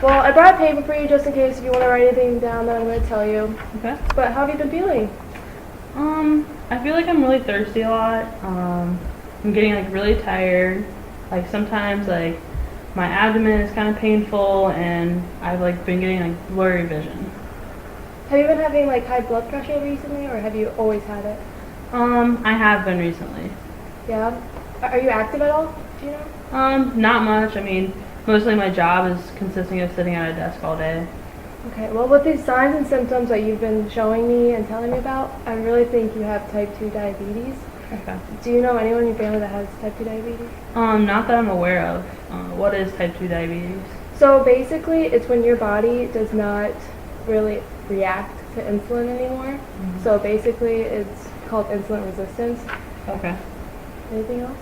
Well, I brought a paper for you just in case if you want to write anything down that I'm going to tell you. Okay. But how have you been feeling? I feel like I'm really thirsty a lot. I'm getting like really tired. Like sometimes like my abdomen is kind of painful and I've like been getting like blurry vision. Have you been having like high blood pressure recently, or have you always had it? I have been recently. Yeah. Are you active at all? Do you know? Not much. I mean, mostly my job is consisting of sitting at a desk all day. Okay, well, with these signs and symptoms that you've been showing me and telling me about, I really think you have type 2 diabetes. Okay. Do you know anyone in your family that has type 2 diabetes? Not that I'm aware of. What is type 2 diabetes? So basically, it's when your body does not really react to insulin anymore. So basically, it's called insulin resistance. Okay. Anything else?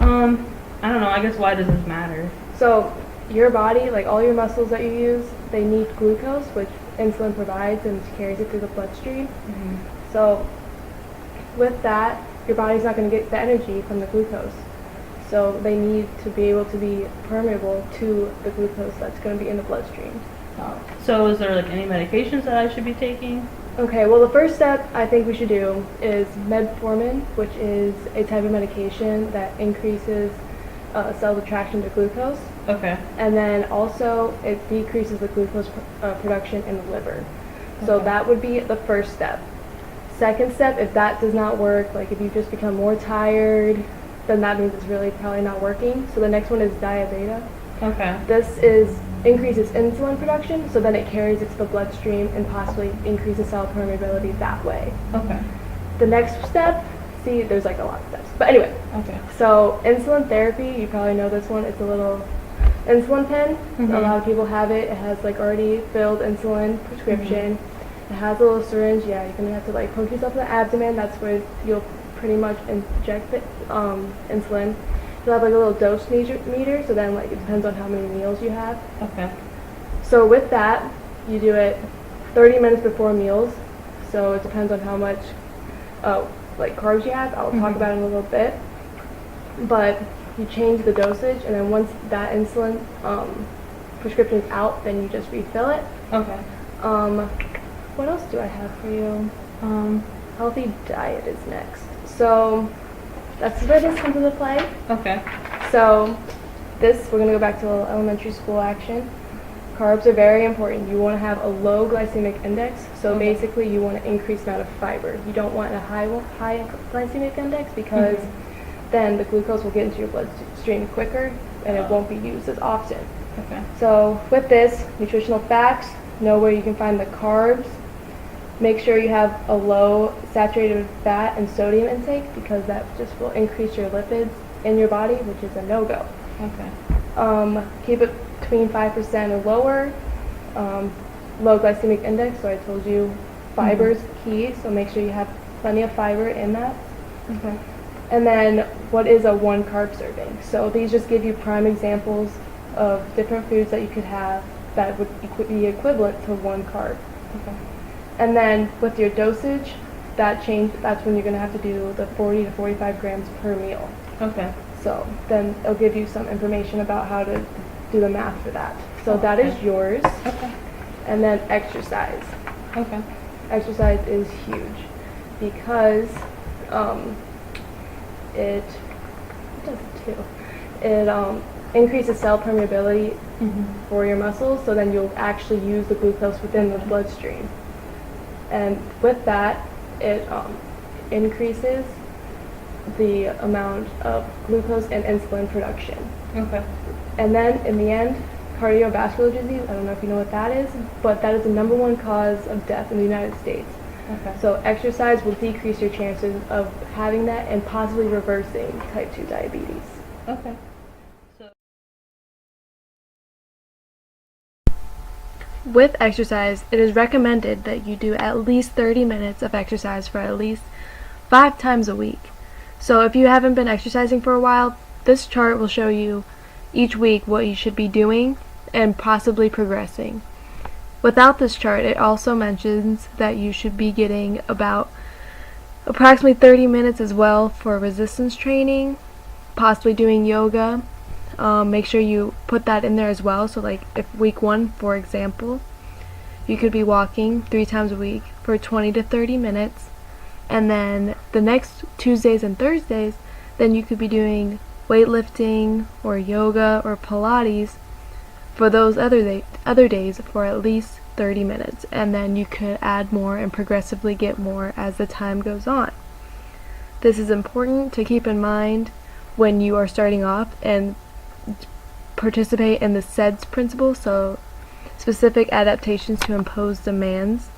I don't know. I guess why does this matter? So your body, like all your muscles that you use, they need glucose, which insulin provides and carries it through the bloodstream. So with that, your body's not going to get the energy from the glucose. So they need to be able to be permeable to the glucose that's going to be in the bloodstream. So is there like any medications that I should be taking? Okay, well the first step I think we should do is metformin, which is a type of medication that increases cell attraction to glucose. Okay. And then also it decreases the glucose production in the liver. So Okay. that would be the first step. Second step, if that does not work, like if you just become more tired, then that means it's really probably not working. So the next one is diabeta. Okay. This increases insulin production, so then it carries it to the bloodstream and possibly increases cell permeability that way. Okay. The next step, see, there's like a lot of steps. But anyway, Okay. so insulin therapy, you probably know this one. It's a little insulin pen. A lot of people have it. It has like already filled insulin prescription. It has a little syringe. Yeah, you're gonna have to like poke yourself in the abdomen. That's where you'll pretty much inject the insulin. You'll have like a little dose meter. So then like it depends on how many meals you have. Okay. So with that, you do it 30 minutes before meals. So it depends on how much like carbs you have. I'll talk about it in a little bit. But you change the dosage, and then once that insulin prescription is out, then you just refill it. Okay. What else do I have for you? Healthy diet is next. So that's where this comes into play. Okay. So we're going to go back to elementary school action. Carbs are very important. You want to have a low glycemic index. So basically you want to increase the amount of fiber. You don't want a high glycemic index because then the glucose will get into your bloodstream quicker and it won't be used as often. Okay. So with this, nutritional facts, know where you can find the carbs. Make sure you have a low saturated fat and sodium intake because that just will increase your lipids in your body, which is a no-go. Okay. Keep it between 5% or lower. Low glycemic index, so I told you fiber is key, so make sure you have plenty of fiber in that. Okay. And then what is a 1 carb serving? So these just give you prime examples of different foods that you could have that would be equivalent to 1 carb. Okay. And then with your dosage, that's when you're going to have to do the 40 to 45 grams per meal. Okay. So then it'll give you some information about how to do the math for that. So that is yours. Okay. And then exercise. Okay. Exercise is huge because it does it too. It increases cell permeability for your muscles, so then you'll actually use the glucose within the bloodstream. And with that, it increases the amount of glucose and insulin production. Okay. And then in the end, cardiovascular disease, I don't know if you know what that is, but that is the #1 cause of death in the United States. Okay. So exercise will decrease your chances of having that and possibly reversing type 2 diabetes. Okay. With exercise, it is recommended that you do at least 30 minutes of exercise for at least 5 times a week. So if you haven't been exercising for a while, this chart will show you each week what you should be doing and possibly progressing. Without this chart, it also mentions that you should be getting about approximately 30 minutes as well for resistance training, possibly doing yoga, make sure you put that in there as well. So like if week 1, for example, you could be walking 3 times a week for 20 to 30 minutes, and then the next Tuesdays and Thursdays, then you could be doing weightlifting or yoga or Pilates for those other days for at least 30 minutes, and then you could add more and progressively get more as the time goes on. This is important to keep in mind when you are starting off and participate in the SEDS principle, so specific adaptations to impose demands,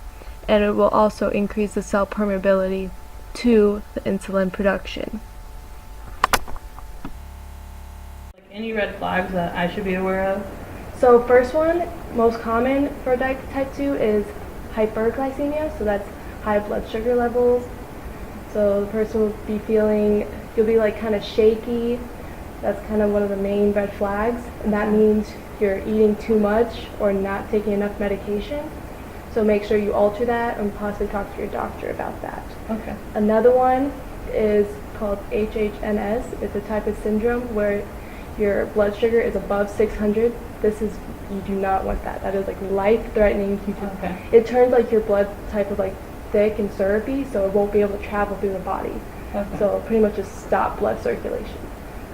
and it will also increase the cell permeability to the insulin production. Like any red flags that I should be aware of? So first one, most common for diabetes type 2 is hyperglycemia, so that's high blood sugar levels. So the person will be feeling, you'll be like kind of shaky. That's kind of one of the main red flags, and that means you're eating too much or not taking enough medication. So make sure you alter that and possibly talk to your doctor about that. Okay. Another one is called HHNS. It's a type of syndrome where your blood sugar is above 600. You do not want that. That is like life-threatening. Okay. It turns like your blood type of like thick and syrupy, so it won't be able to travel through the body. Okay. So pretty much just stop blood circulation.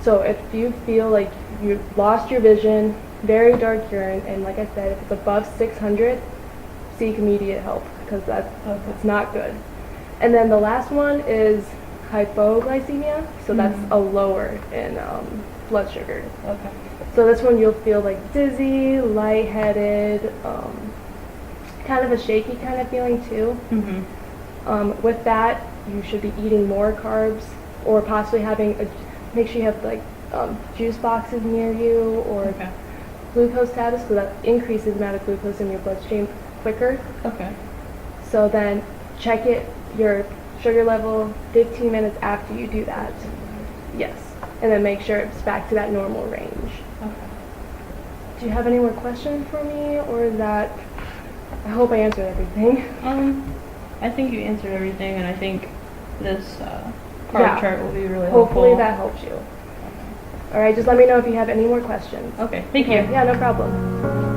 So if you feel like you lost your vision, very dark urine, and like I said, if it's above 600, seek immediate help because it's not good. And then the last one is hypoglycemia, so that's a lower in blood sugar. Okay. So that's when you'll feel like dizzy, lightheaded, kind of a shaky kind of feeling too. With that, you should be eating more carbs, or possibly make sure you have like juice boxes near you, or glucose tablets, so that increases the amount of glucose in your bloodstream quicker. Okay. So then check your sugar level 15 minutes after you do that. Yes. And then make sure it's back to that normal range. Okay. Do you have any more questions for me, or is that, I hope I answered everything. I think you answered everything, and I think this carb chart will be really Hopefully helpful. that helps you. All right, just let me know if you have any more questions. Okay, thank you. Yeah, no problem.